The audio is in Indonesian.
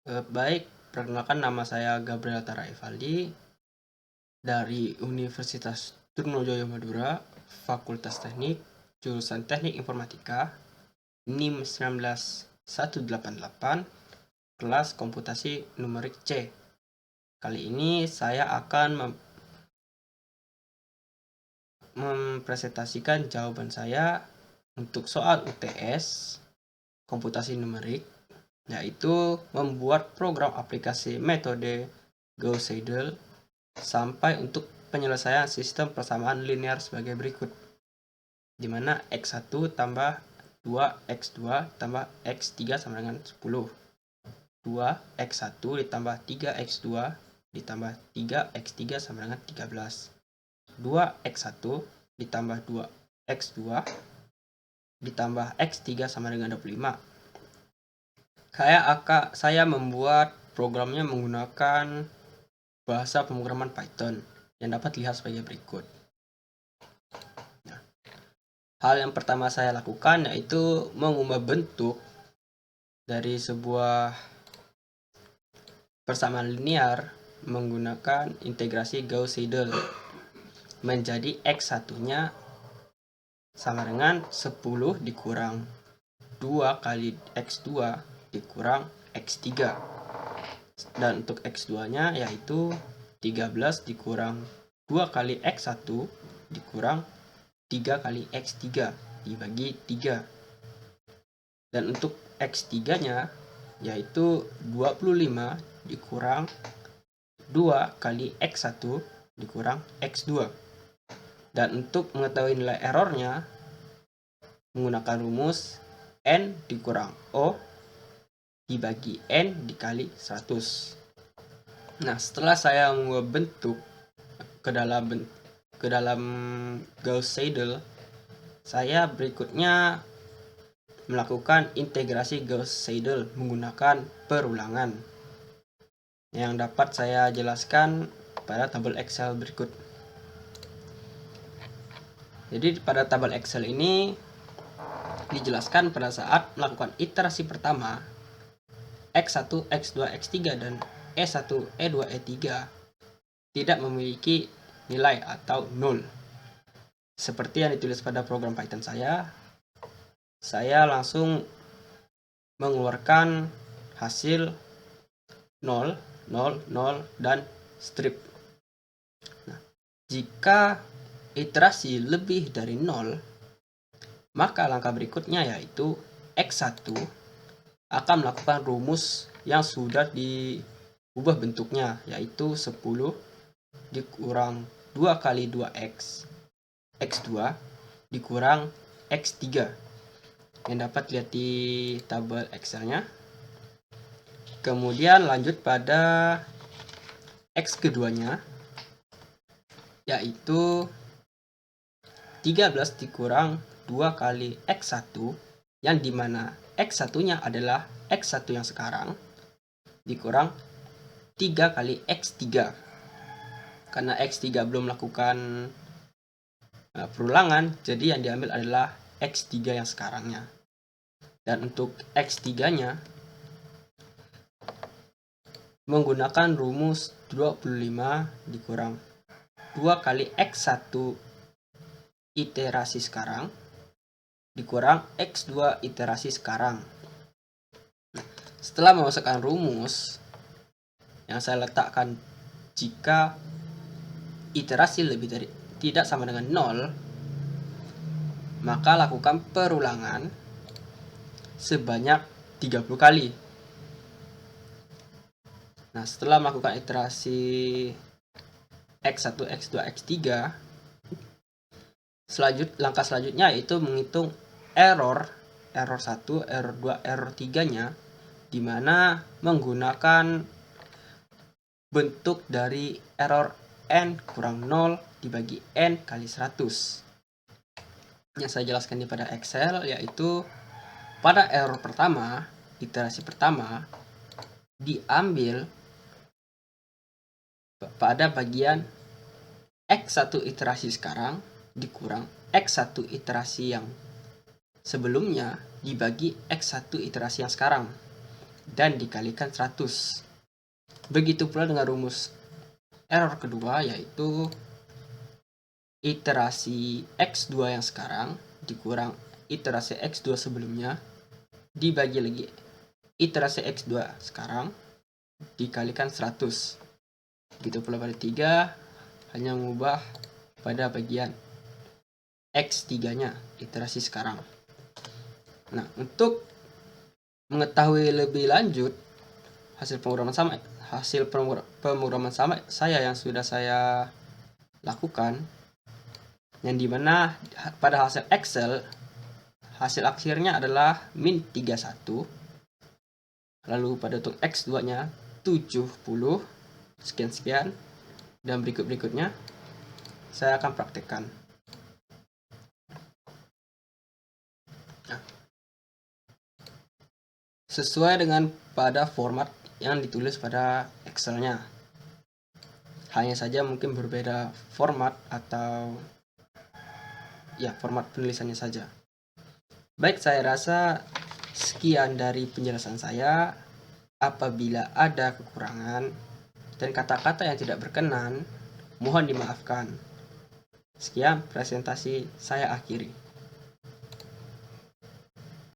Baik, perkenalkan nama saya Gabriel Tara Evaldi dari Universitas Trunojoyo Madura, Fakultas Teknik, jurusan Teknik Informatika, NIM 19188, kelas Komputasi Numerik C. Kali ini saya akan mempresentasikan jawaban saya untuk soal UTS Komputasi Numerik, yaitu membuat program aplikasi metode Gauss Seidel sampai untuk penyelesaian sistem persamaan linear sebagai berikut, di mana X1 tambah 2X2 tambah X3 sama dengan 10. 2X1 ditambah 3X2 ditambah 3X3 sama dengan 13. 2X1 ditambah 2X2 ditambah X3 sama dengan 25. Saya membuat programnya menggunakan bahasa pemrograman Python yang dapat dilihat sebagai berikut. Hal yang pertama saya lakukan yaitu mengubah bentuk dari sebuah persamaan linear menggunakan integrasi Gauss Seidel menjadi X1-nya sama dengan 10 dikurang 2 kali X2 dikurang X3. Dan untuk X2-nya yaitu 13 dikurang 2 kali X1 dikurang 3 kali X3 dibagi 3. Dan untuk X3-nya yaitu 25 dikurang 2 kali X1 dikurang X2. Dan untuk mengetahui nilai errornya menggunakan rumus N dikurang O dibagi N dikali 100. Nah, setelah saya mengubah bentuk ke dalam Gauss Seidel, saya berikutnya melakukan integrasi Gauss Seidel menggunakan perulangan yang dapat saya jelaskan pada tabel Excel berikut. Jadi pada tabel Excel ini dijelaskan pada saat melakukan iterasi pertama X1, X2, X3 dan E1, E2, E3 tidak memiliki nilai atau 0. Seperti yang ditulis pada program Python saya langsung mengeluarkan hasil 0, 0, 0, dan strip. Nah, jika iterasi lebih dari 0, maka langkah berikutnya yaitu X1 akan melakukan rumus yang sudah diubah bentuknya, yaitu 10 dikurang 2 kali 2X X2 dikurang X3 yang dapat dilihat di tabel Excelnya. Kemudian lanjut pada X keduanya, yaitu 13 dikurang 2 kali X1, yang dimana X1-nya adalah X1 yang sekarang, dikurang 3 kali X3. Karena X3 belum melakukan perulangan, jadi yang diambil adalah X3 yang sekarangnya. Dan untuk X3-nya menggunakan rumus 25 dikurang 2 kali X1 iterasi sekarang dikurang X2 iterasi sekarang. Setelah memasukkan rumus yang saya letakkan jika iterasi lebih dari tidak sama dengan 0, maka lakukan perulangan sebanyak 30 kali. Nah, setelah melakukan iterasi X1, X2, X3, langkah selanjutnya yaitu menghitung error 1, error 2, error 3-nya, di mana menggunakan bentuk dari error N kurang 0 dibagi N kali 100. Yang saya jelaskan di pada Excel yaitu pada error pertama, iterasi pertama, diambil pada bagian X1 iterasi sekarang dikurang X1 iterasi yang sebelumnya dibagi X1 iterasi yang sekarang. dan dikalikan 100. Begitu pula dengan rumus error kedua, yaitu iterasi X2 yang sekarang dikurang iterasi X2 sebelumnya dibagi lagi iterasi X2 sekarang dikalikan 100. Begitu pula pada 3, hanya mengubah pada bagian X3-nya, iterasi sekarang. Nah, untuk mengetahui lebih lanjut hasil pemrograman sama saya yang sudah saya lakukan, yang dimana pada hasil Excel hasil akhirnya adalah min 31, lalu pada untuk X2 nya 70 sekian-sekian, dan berikutnya saya akan praktekkan. Nah, sesuai dengan pada format yang ditulis pada Excel-nya, hanya saja mungkin berbeda format atau ya format penulisannya saja. Baik, saya rasa sekian dari penjelasan saya. Apabila ada kekurangan dan kata-kata yang tidak berkenan, mohon dimaafkan. Sekian presentasi saya akhiri.